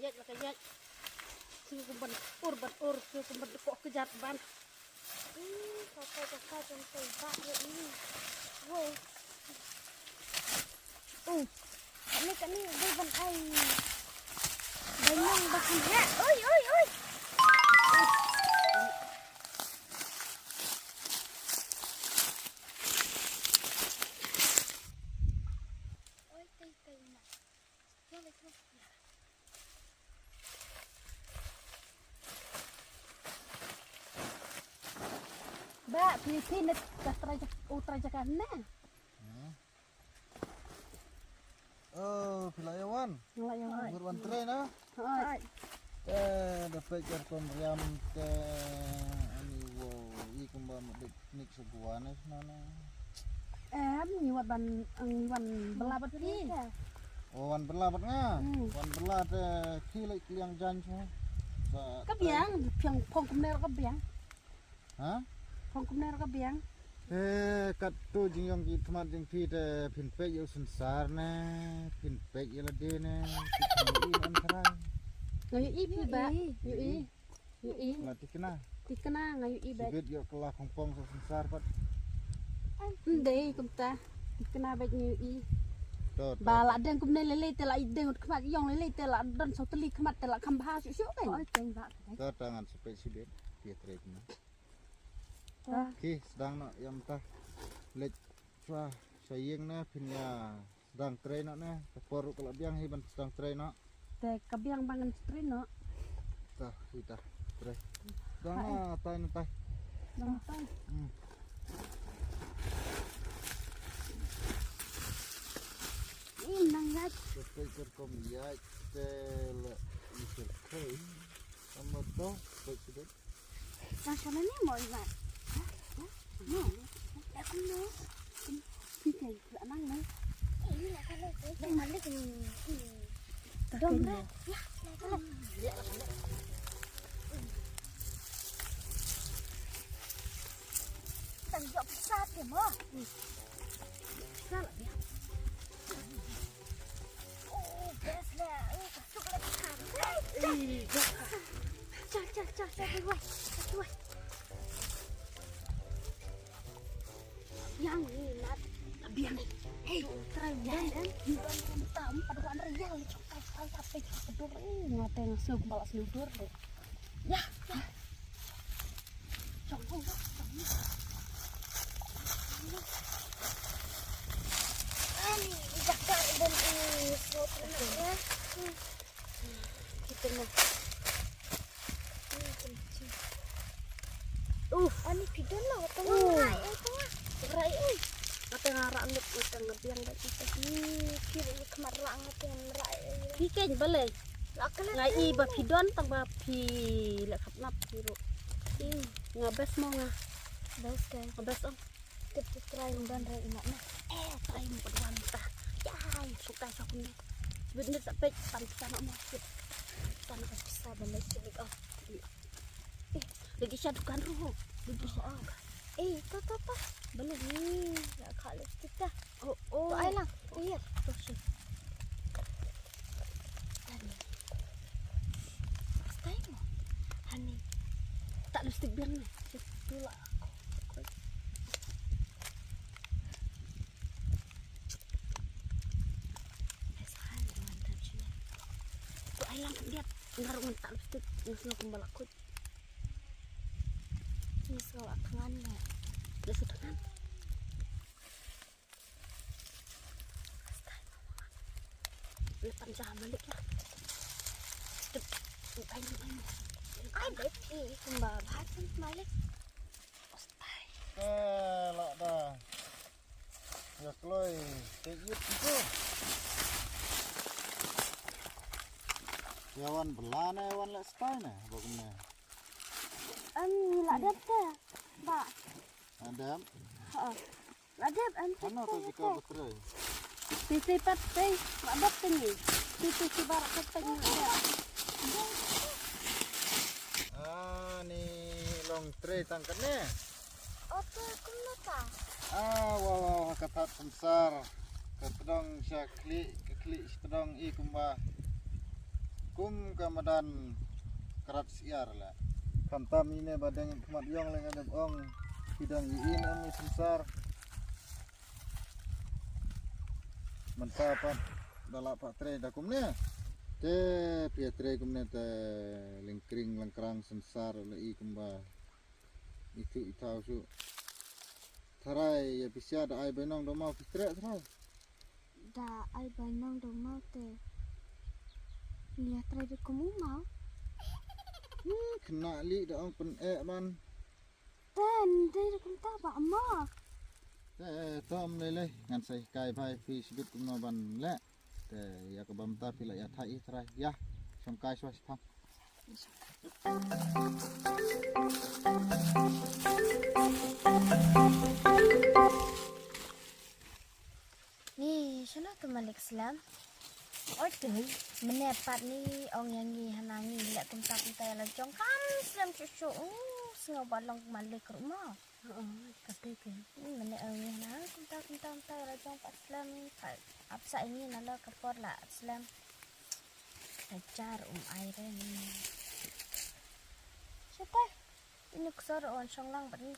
lakayat. Sini kumban ur, sini kumban kok kejat ban. Kakak jangan tebak ini. Wow. Kami bukan air. Banyak bahannya. Oi. Ba, Pilipina utrajakan na. Oh, pilayawan. Ngelayan. Berwantre na. Hai. Dapat jargon riam ke ani wo ikumba nik sebuana sana. Nyiwat ban belabat ni. Oh, wan berlabat nga. Wan berlat kilai kliang jan semua. Kebiang, piang pong kumner kebiang. Hah? Pong kumner kebiang. Kat tu jingyong ki temat jing pi de pinpe yo sensar na. Pinpe yo lade na. Pinpe antara. Ngayu i pi ba. Yu i. Lati kena. Tikena ngayu i ba. Sibit yo kelah kongpong so sensar pat. Ndai kumta. Tikena ba ngayu i. Tot. Balak den kumne lele tela ideng kemat yong lele tela dan so teli kemat tela kambha su kan. Oh, teng ba. Tot tangan sepet sibit. Dia trek na. Ki sedang nak yang tah lek cua sayang na pinya sedang train nak na kapor kalau biang hiban sedang train nak Te kebiang bangan strino. tah kita train sedang na tay na tay Sampai. Nang gat. sepet kerkom ya tel isir kai sama to sepet sibit Sana ni mau imat. Aku no. Pikai la nang ni. Ini nak kalau saya malik ni. Dom Ya, kalau tanjak besar ke mah. salah dia. Oh, best lah. Kasuk lagi kan. Cak, woi. Yang ni nak biang ni. Hei, try dan tam pada wan real cokai sampai kedur ngateng sug balas nudur deh. Ya. Cokong. Ani, jakar dan ini soalnya. Kita nak. Ani pidon lah, tengah. Rai ngateng arak nduk ngateng ngebiang dak kita. Kira ni kemar rangat yang merai. Pikej balai. Akalah. Ngai i ba pidon tang ba pi lek khapnap piru. Ngabes mo nga. Best kan. Ngabes om. Kita try dan rai nak na. Try mo padwan ta. Yai, suka sa kun. Bener sampai pantan mo. Tanah bisa balik celik ah. Lagi syadukan ruh. Lagi soal. Toto. Balai. Ni, nak kalau kita. Oh. Ai lang. Iya. Terus. Ani. Stay mo. Ani. Tak mesti biar ni. Situlah. Pesan mantap sih. Tu ai lang dia ngarung tak mesti ngasih kembal aku. Ni soal tangan na. Dia sudah. Lepas jam balik ya. Ai beti kembal bahasa malik. Ostai. lak dah ya kloi teyut itu yawan belana yawan lek stai na bagusnya Lah dap ke? Ba. ada Lah dap mana tu jika bekerja Tisi pati, ada tinggi. Tisi barak keteng ada. ni long tray tangkatnya Oke, kumnata. wah kata besar ketedong sya klik sedong i kumba kung kamadan kerat siar lah. Kantam ini badang kemat yong lengan ong bidang iin ami sensar. Mensapat dalak pak tre dakum ne. Te pia tre kumne te lingkring lengkrang sensar lei kumba. Itu itau su. Tharai ya pisya da ai benong do mau fitre tharai. Da ai banong do mau te. Lihat trai de kamu mau. Kena li da ong pen man. Dan de kum ta ba ma. Te tom lele ngan sai kai bai fi sibit kumno ban le. Te ya ka bam ta pila ya thai tharai ya. Som kai swas tham. Ni sana tu Malik Islam. Oi, menepat ni ong yang ni hanangi lek kumta la jong kan Islam cucu. Sengau balong Malik rumah. Kata ke. Mene ong ni hanang kumta la jong Pak Islam. Apsa ini nala kapor la Islam. Ajar air ni. Siapa? Ini kusar on songlang bani.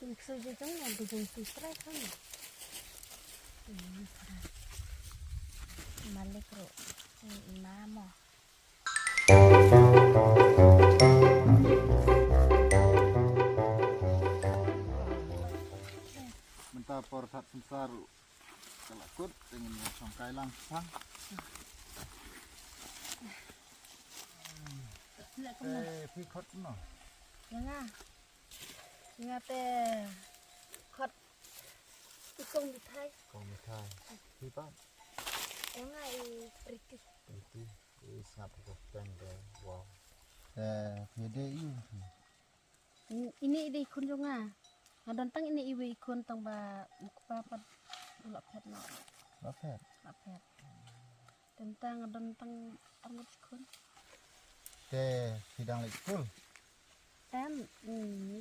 Ini saja jangan dijung fitrah kan. Malik ro. Mama. Mentah por sat sensar kelakut dengan som kai langsang. Pi khot no. Jangan. Ingat khot ikong di thai. Kau mithai. Pi pa. Engai Riki. Itu sangat keren deh. Wow. Beda ini. Ini ide ikon jonga. Ngadon tang ini iwe ikon tang ba mukpapat ulap pet no. Lapet. Lapet. Tentang ngadon tang angut ikon. Sidang lek school. Tan,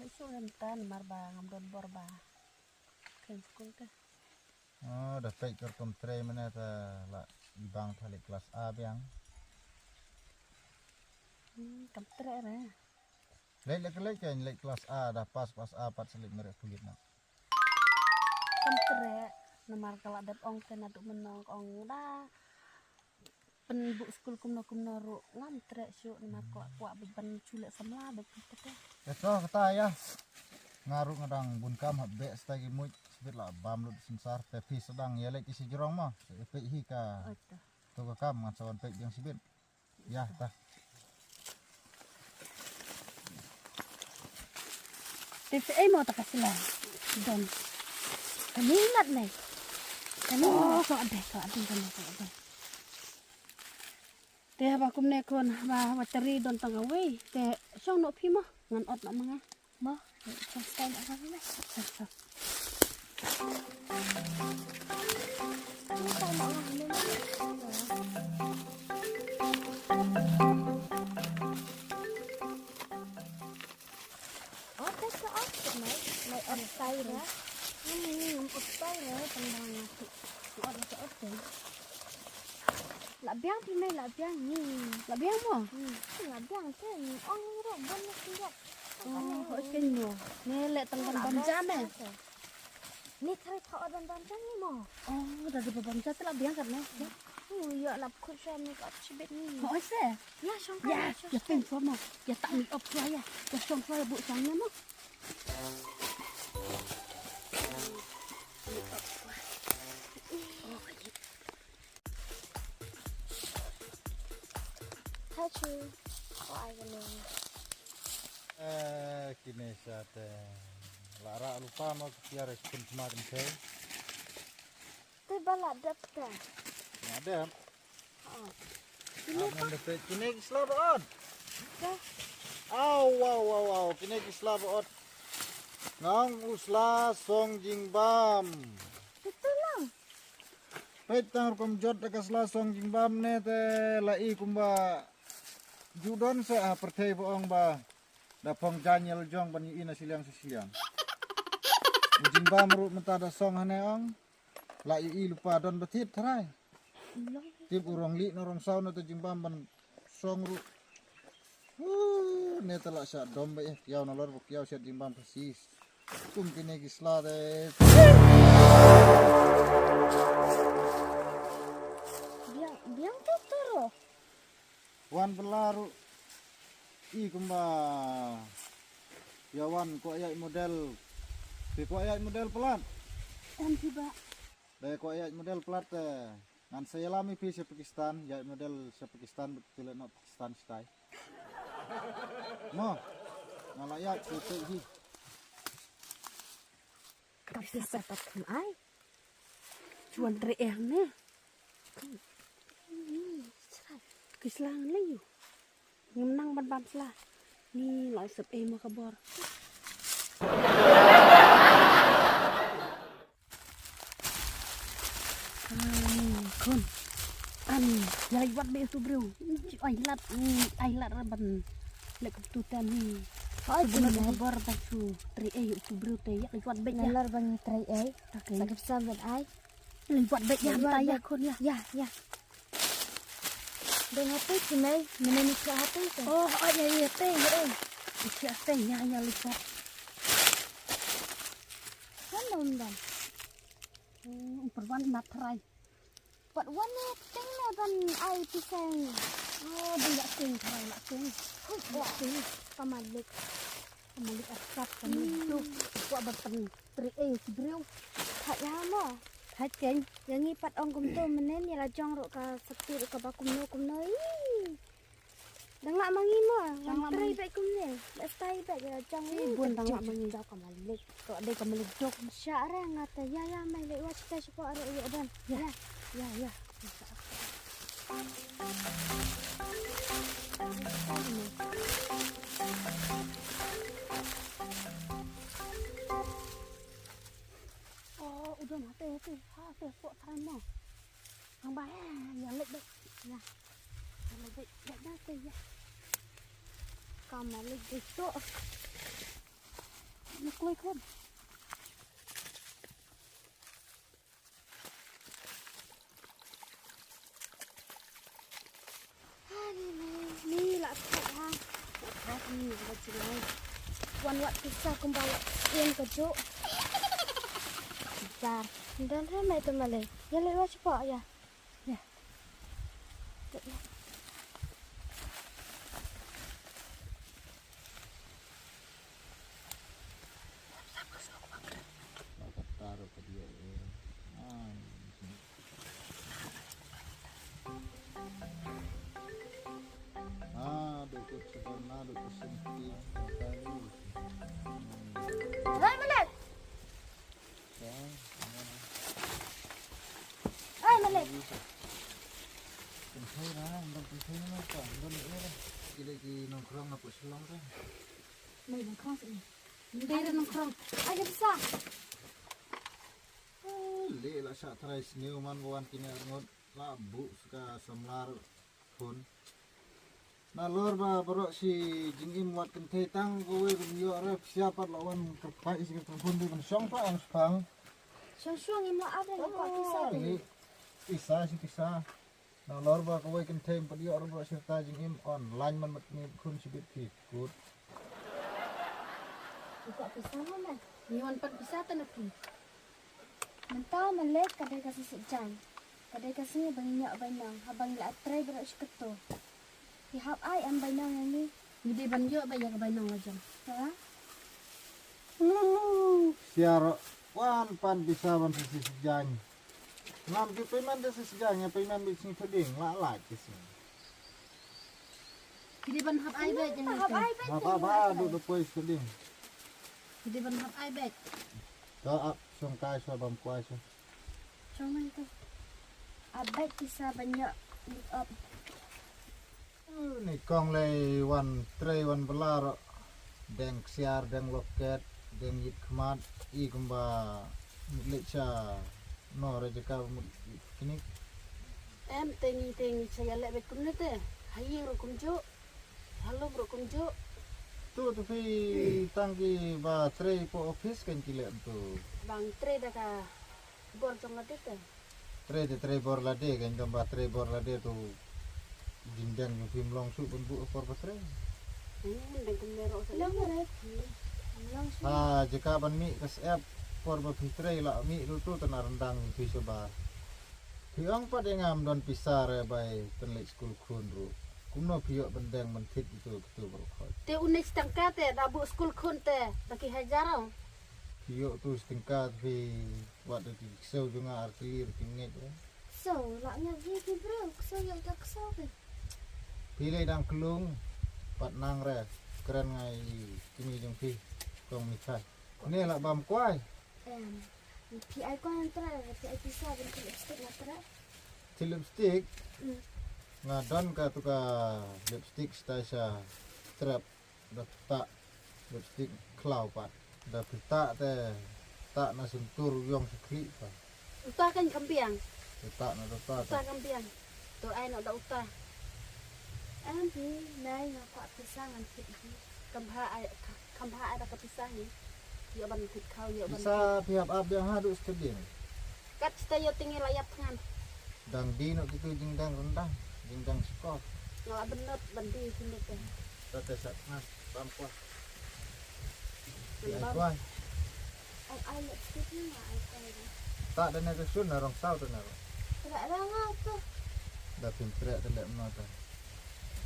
lesu tan marba ngamdon borba. Ken school ke. Oh, dah pek kertom tre mana ta la ibang thalik kelas A biang. Kamtre re. Lek kan lek kelas A dah pas A pat selik merek kulit nak. Kamtre nomor kala dat ong ten aduk menong ong da. Pen bu school kumno ru ngantre syuk nomor kuak beban culek semla begitu teh. Eso kata ya. Ngaru ngadang bunkam habbe stagi muj sebit la bam lut sensar pepi sedang ya lek isi jerong mah. Pe hi ka. Tu ka kam ngan sawan pek yang sibit. Ya tah. TVA mau tak kasih lah. Don. Kami ingat nih. Kami kok ada kan. Teh bakum nekon ba cari don tangga we. Teh song nok pi mah ngan ot nak mangah. Mah, Sampai apa ni? Ini sama orang ni. Oh, tak apa ni? Mai on fire. ot fire tanggang nasi. Ot ot deh. Labiang pi mai labiang ni. Labiang mo. Labiang tu, orang orang banyak juga. Oh, okay no. Nele tanggang bamjam eh. Ni cari kau dan bamjam ni mo. Oh, dari bamjam tu labiang kan eh. Ya, lap kurang ni kat cibet ni. Oh, se. Ya, song Ya, ya peng mo. Ya tak mi op saya. Ya song saya bu sangnya mo. Hacu. Kau aja ni. Kini saat lara lupa mau kiara kun kemarin saya. Tu balak dapet. Ada. Apa dapat kini selabot. Wow. Kini selabot. Nang usla song jingbam. Betul lah. Petang komjot dekat sla song jingbam ne te lai kumba judon sa pertei boong ba. Dapong janyel jong ban ina siliang siliang. Jingbam ru mentada song hane ong. Lai lupa don betit tharai. Long tip urang li norong saw na to jimbam ban song ru ne tala sa dombe yaw na lor buk yaw sa jimbam persis kum kini gisla de biang tuturo. wan belaru i kumba yawan ko ayat model ko ayat model pelat tiba dai ko ayat model pelat ngan saya lami pi se Pakistan ya model se Pakistan betul no Pakistan style mo malaya itu hi Tapi sepat ai. cuan reeh ne kislang le yu ngemnang ban slah ni loi sep mo kabor kun an ya wat be tu bro ai lat ban lek tu tan ni Oi benar bunai. kabor ba tu tu bro te ya wat be ya Nalar bang try ai. okay Sakit sabat ai. wat be ya ta ya kun ya Ya. Dengan apa cimai meneni ke hati tu? oh ya te ya Ikhlas teh ya lipat. Kan undang. Perwan matrai. Buat warna tengah ban ai pisang. Oh, dia ting trai nak ting. Buat sini pamalik. Kembali asap kami tu. Buat berpen tri sebriu. Tak lama. Hai keng. Yang ipat ong kum tu menen ya lajong ruk ka sepi ruk ka bakum no. Dangak mangimo. Dangak Try mangi. baik kum ni. Let's try baik ya lajong ni. Bun tang mak mengindau kembali. Kalau ada kembali dok. Syara ngata ya mai lek wa kita siapa arek ya dan. Ya. Oh, udah mati. Hati kok terima. Ang baik, yang lebih. Ya. Yang lebih. Ya, mati ya. Kamalik gitu. Nak kue kan? Ni lah tak ha. Tak ni baca ni. Wan wak kisah kembali yang kejuk. Besar. Dan ramai tu malai. Ya lewat cepat ya. Ya. taruh ke dia dukut sebenarnya dukut sempit Hai malai. Hai malai. Pensai lah, untuk pensai ni apa? Untuk ni lah. Lagi nongkrong apa selong kan? Mai nongkrong sini. Dia nongkrong. Ada besar. Le lah syak try sini uman kawan kini ngot labu suka semlar pun. Nalur ba berok si jingim wat kentai tang kowe kumyo rep siapa lawan kerpai isi telepon di pensong pak ang sepang. Syong yang mau ada yang kuat kisah tu. Ini pisah. Nalur ba kowe kentai padiyo rep serta jingim online man matni kun sibit ikut. Kuat kisah mana? Niwan pan bisa tanaki. Mentau malai kadai kasih sejam. Kadai kasih banyak banang. Habang la try berak seketo. Ihap ai am banang yang ni. Hindi banyo ba yang bainong aja. Ha? Siar wan pan bisa ban sisi sejang. Nam di payment sisi sejangnya payment bising peding la sih. Hindi ban hap ai bet yang Hap itu. ai baik. Apa duduk pois peding. Hindi ban hap ai bet. Tak song kai so bam kuai so. Cuma itu. Abad kisah banyak look up. Ni kong lay wan tray wan belar deng siar deng loket deng yit kmat I kumba lecha no rejeka kini Em tengi saya lek bet kum nete. Hayi rokum jo. Halo rokum jo. tu tapi tangki ba tray po office kan kile tu Bang tre dah ka bor jong ngadit. tre bor lade kan tambah tre bor lade tu jindang yung film long su pun bu por tre. Dan kemero saya. Lang lagi. Lang sih. Jika ban mi kas ep por ba tre la mi tu tenar rendang pi soba. Piang pa ngam don pisar bai penlek school kun ru. Kumno piok bendeng mentit itu betul berkhot. Te unik setengah te dabu school kun te bagi hajarau. Piok tu setingkat pi wat di sel juga artilir tingit. So, laknya dia bro. So yang tak so ke. Pilih dang kelung pat nang re keren ngai kimi jong pi kong mikai. Ni lah bam kuai. PI ko yang terakhir, PI bisa bentuk lipstick lah terakhir. Ti lipstick. Ngadon ka tu ka lipstick stasa trap dah tak lipstick klau pat. Dah pita te tak na sentur yong sekli pa. Utah kan kampiang. Tak na tak. Utah kampiang. Tu ai nak dah utah. Ambi, nai ngapa pisangan pergi. Kampha ai dah kepisah ni. Ya ban kit kau ya ban. Bisa pihak ab yang hadus kedin. Kat kita yo tinggi layap tangan. Dang di nak itu jingdang rendang, jingdang skor. Nggak bener bandi sini teh. Tete sat mas bam kuah. Bam. Kuah. Ai lipstick ni ai kau. Tak ada nak sun narong tau tu narong. Terakhir ngapa? Dah pintre telek menata.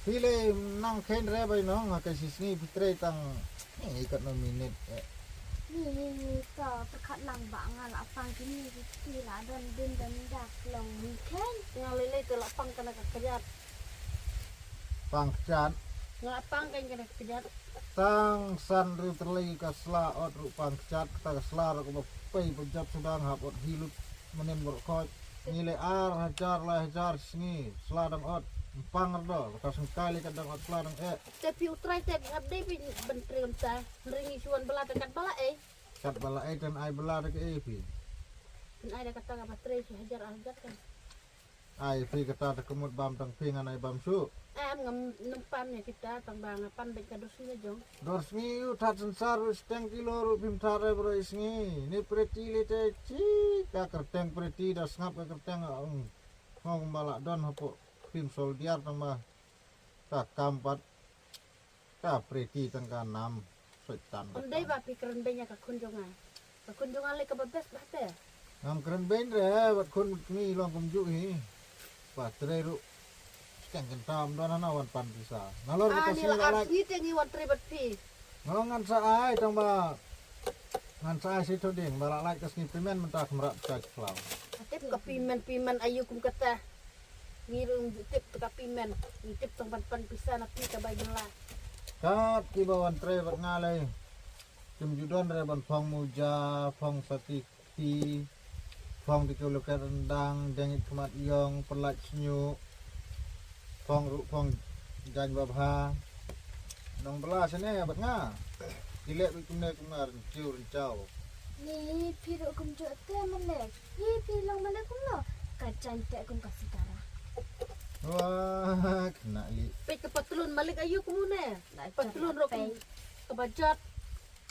Pilih nang kain rebai nong ngakai sisni pitre tang ikat no minit. Ni ta pekat lang bangal apang kini kita lah dan dak long weekend. Ngalile tu lapang kena kerja. Pangcat Ngapang kan kena kerja. tang san ru terlegi kasla ot ru pangcat kita kasla ru pai pejap sedang hapot hilup menen berkot nilai hajar lah hajar sini seladang ot pang do kasang kali kadang ot seladang Tapi utrai teh abdi bin bentri unta. Ringi suan bela dekat bala kat bala dan ai bela ke pi Dan ai dah kata apa tre si hajar kan. ai pi kata kemut bam tang pingan ai bam su Ngam numpamnya kita tambang pan baik kadusnya jong. dors mi utat sensar steng kilo ru bim tare bro isngi ni preti lete ci ka kerteng preti das ngap ka kerteng ngong balak don hapo pim soldier tambah ka kampat ka preti tangka 6 setan Ondai ba pikiran banyak ke kunjungan. Ke kunjungan le ke bebas bahte. ngam keren ben re wat kun mi long kumju hi patre ru steng kentam don ana wan pan bisa nalor Ah kita ni sini lah galak arti tengi wan tribat pi. ngan sa ai tambah ngan sa ai situ ding balak lak kesni pimen mentah merak cak klau Tip ke pimen ayu kum kata. Ngirung tip ke pimen. Tip tong pan pisah nak pi ke bagilah. kat ki bawan tre bat ngalai tim judon re ban phong muja phong satiki phong di kulukan rendang dengit kemat yong pelat senyu phong ru phong jan babha nong belas ini bat nga dilek bikune kumar ciu rincau Ni piru kum jote melek. Ni pilang melek kum lo. Kacang tak kum kasih darah. wah kena li Pe ke patrun balik ayu kumune. Patrun ro kum kebajat.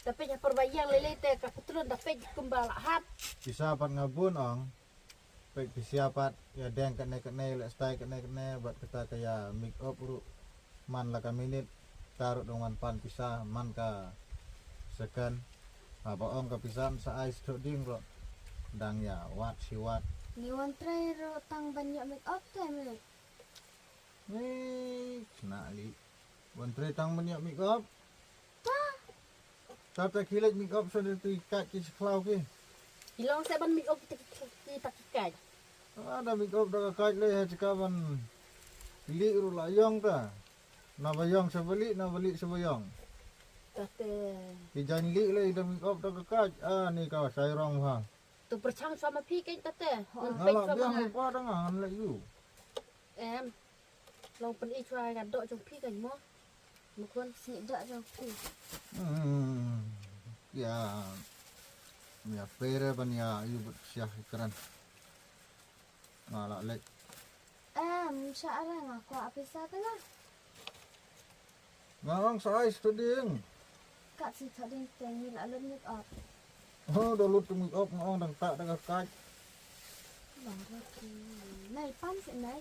Tapi nya perbayang lele teh ke patrun dapat kembala hat. bisa pat ngabun ong pek disiapat ya deng kene lek stay kene buat kita kayak make up ru man laka minit taruh dengan pan pisah man ka second apa ong ka pisan sa ais tok ding ro dang ya wat si wat Ni wan try ro tang banyak make up tu melek. kena li wantre tang banyak make up tata kilat make up sa tu ikat ki seklau ki Hilang saya ban mikop kita kikai. ada make up dah kaj le ha cikaban li ru layong ta na bayong sebeli na beli sebayong Kata dijan li le dah make up dah kaj ni ka sai rong ha tu percang sama pi kan kata. Nempek ala sama biang ngah. lupa dengan le you Em. Long pen i try kan dok jong pi kan mo. Mukun Si dak joku. ya ya pere ban ya you syah keren ngala lek Syarah ngaku apa satu lah. ngarang sai studing Kak si tadi tengi lalu make up. oh dah lut make up ngong dang tak dah kaj Này pan sẽ này.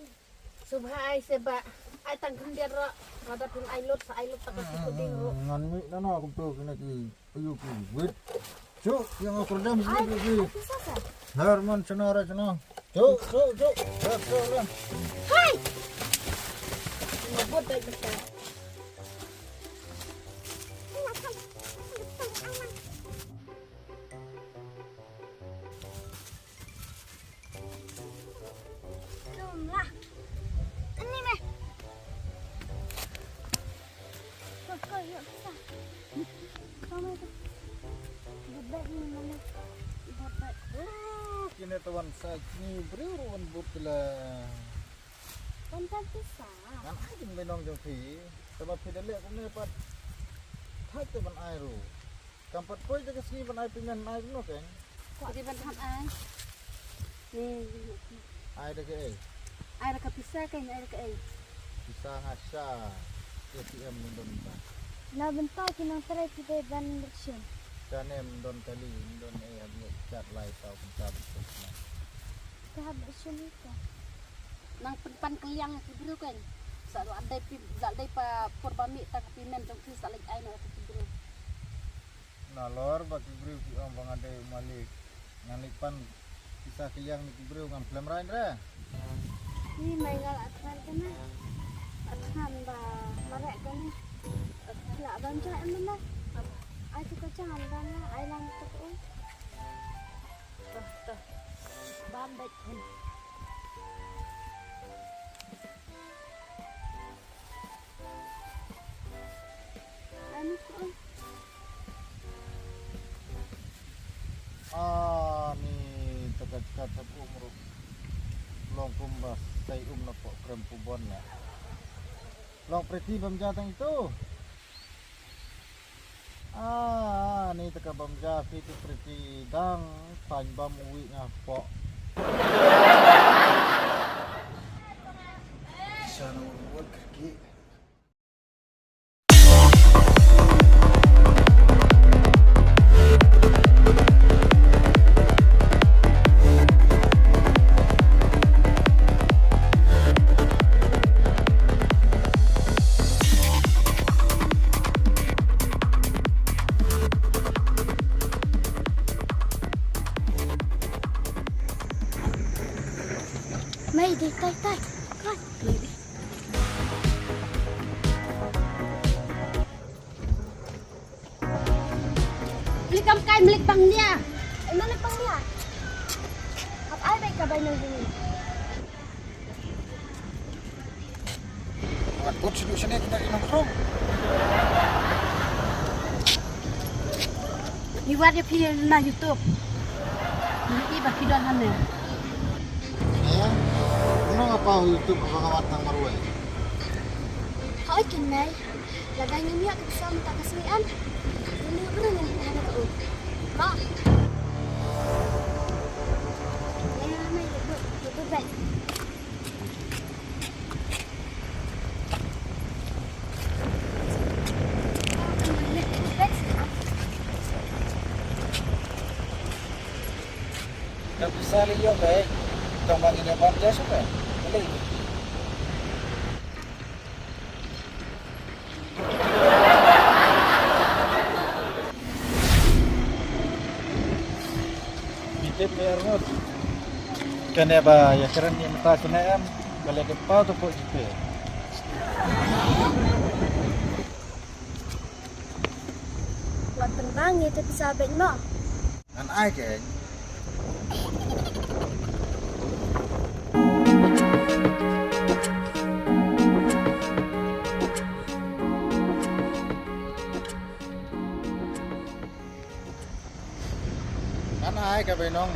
Subha ai seba ai tang kendir ro rada pun ai lut tak ikut ding ro. Ngan mi na na kum to kena ki ayu ki wit. Cuk yang aku redam sini ki. Bisa kan? Herman cenara cenah. Cuk. Cuk. Hai. Ngebut dah besar. Lah. Ini meh. Kok ya bisa. Kamu itu. Bebek ni mana? Bebek. Kini tuan sakni beruruan butla. Kontak bisa. Ngan ai benong jong phi. Sebab pidale kum ne pat. Thai te ban ai ru. Kampat poi jaga sini ban ai pingan ai no kan. Jadi ban hat ai. Nih, Ai de ke air ke pisah kan air ke ai. bisa ngasa. ATM don ta. Nah bentar kita try kita ban bersih. Kanem don kali don abni chat lai tau kita betul. Kita bersih itu. Nang pan keliang ke biru kan. Sa ada pa porbami tak pimen jong ki salik ai na ke biru. Nalor bagi beri ang bangade malik ngalipan bisa kiliang ni beri ngam film rain ra. Ini maingal atran kena. Atran ba marek kena. Lak banca emang lah. Ai tu kacang kan lah. Ai lam tu pun. Tuh. Bambet kan. Anu pun. Ni tekat umur long pumbas sai na po krem pubon na. Long preti bamjatang itu. Ni teka bamja itu preti dang pan bam uwi nga po. Sana buat kaki. Mai đi tay. Coi. Beli kam kai milik bang dia. Mana pang dia? Apa ai baik kabar nang sini? Buat solusinya kita nongkrong. Ni wat dia pi na YouTube. Ni ba pi don han ne. Ya, apa YouTube pengawat tang marwai? Hỏi kinh này là đang như miệng cái xong ta cái suy ăn. Ini bener nih ada ke. Mak. Ya, mai itu baik. Tak bisa lihat baik. Tambah ini apa dia suka? Boleh. Bitip merot. Kena ba ya keren ni mata kena am. Balik ke pau tu pun jipe. Buat tentang itu bisa baik mak. An ai ke? Kan ai ka benong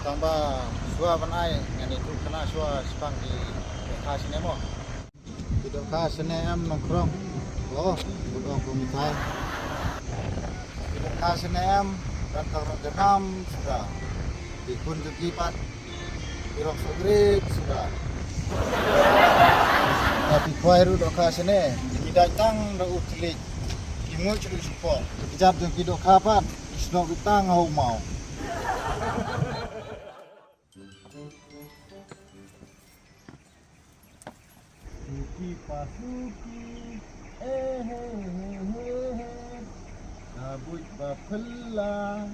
tambah sua ban ai ngani tu kena sua sepang di khas ni mo. Tidak khas ni am nongkrong. Oh, budong kumitai. Tidak khas ni am dan kalau genam sudah. Di pun kekipat. Di rok sogrik sudah. Tapi kuairu dok khas ni. Tidak tang dak utlik. Kimul celik support. Kejap jeng kidok kapan. Isnok ditang hau mau. pasuki Nabut bapela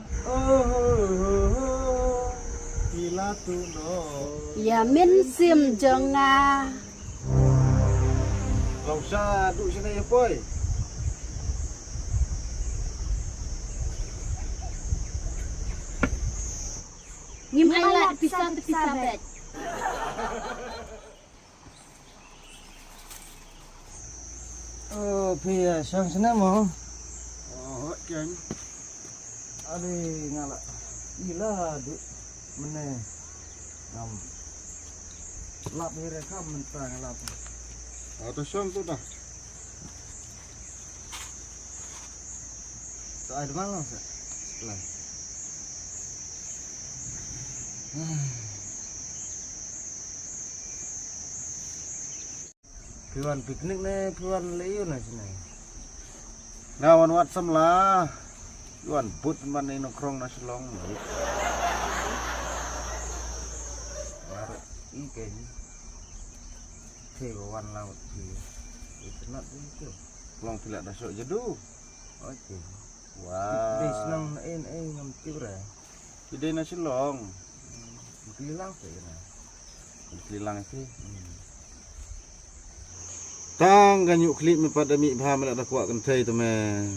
Kila tuno Yamin sim jenga. Kau usah duduk sini ya boy. Ngim ayat pisah bet. Oh, pia sang sana mo. Oh, kan. Ade ngala. Ila du mene. Nam. Lap here kam mentang lap. Atau song tu dah. Tak ada malam sa. Setelah. Piwan piknik ne, piwan leo na sini. Ngawan WhatsApp lah. Yuan but mana nongkrong nasi long. Lara ikan. Kewan laut tu. Itu nak itu. Long tidak dah sok jedu. Okey. Wah. Dia senang ngam tiura. Ide nasi long. Kelilang tu na. Kelilang itu. Tang ganyuk klip me pada mi bha melak dah kuat kentai tu me.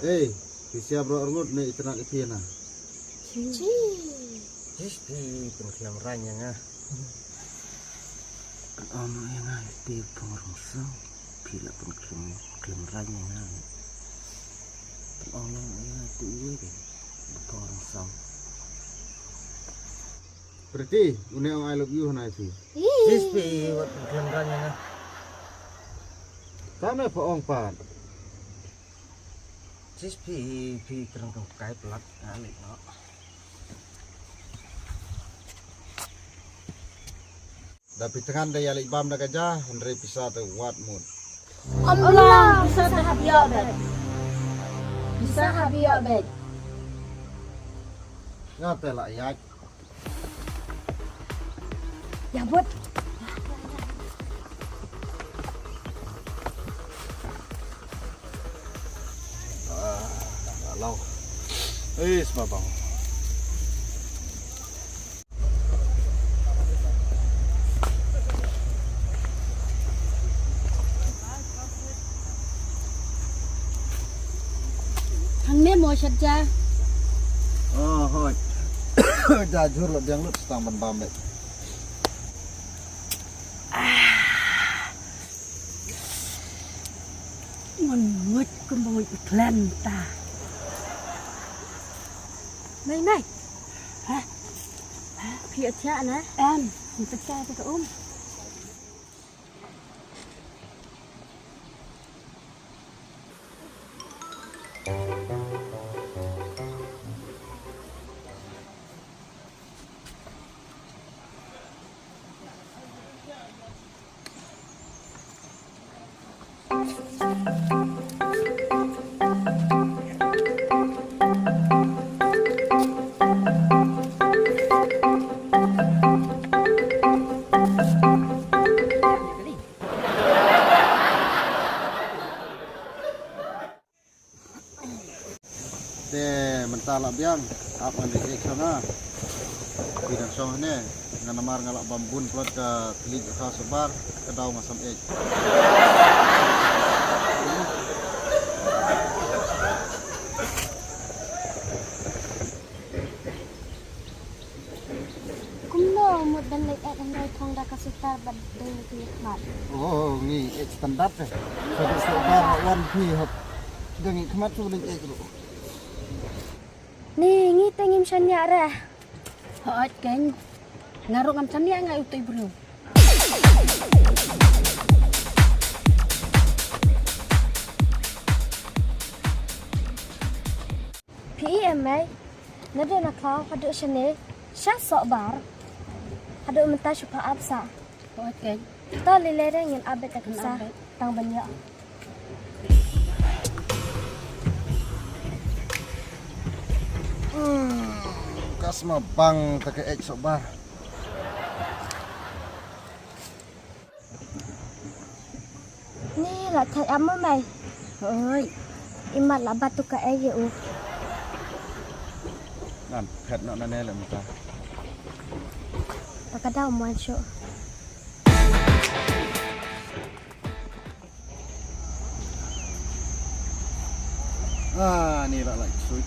Eh, siap bro orngut ni itenak ipi na. Jis di pengkelam ranya ngah. Ono yang ipi pengerongsang. Bila pengkelam ranya ngah. Ono yang tu iwe ke. Pengerongsang. Berarti une ang I love you na ipi. Jis di pengkelam ranya ngah. Tama pa ong pan. Jis pi kerang kai pelat alik no. Dapi tengan daya alik bam dah gajah, Andre pisah tu wat mood. Allah bisa habiya bet. Bisa habiya bet. Ngate lah yak. Ya buat. Lau. Babang. Hangme mo saja. Oh, hoi. Jajur lo biang lut setang ban bambet. Ngut kumbang iklan ta. Này. Hả? Phía cha nè. Em, mình phải cha cho cậu Mentala biang apa ni sana bidang song ni nganamar ngalak bambun plot ke klik ke sebar ke daun masam ek. Kumno mud dan lek ek andai thong da kasitar bad dei nikmat. Oh ni ek standar ke. Jadi sebar wan pi hop dengan kemat tu lek ek dulu. Ni ngi tengim sanya ra. Hoat kan. Ngaruk ngam sania ngai utai bro. PMI nade nakha hadu shane sha sok bar. Hadu menta shupa absa. Hoat kan. Ta lelere ngin abet aksa tang banyak. Kasma bang tak ek sobar. Ni là thầy ấm mới mày. Ơi, im mặt là bắt tụi cái gì u. นั่นแพทเนาะนั่นแน่แหละมันตา Và cái đầu muốn chỗ. นี่ละไหลสุด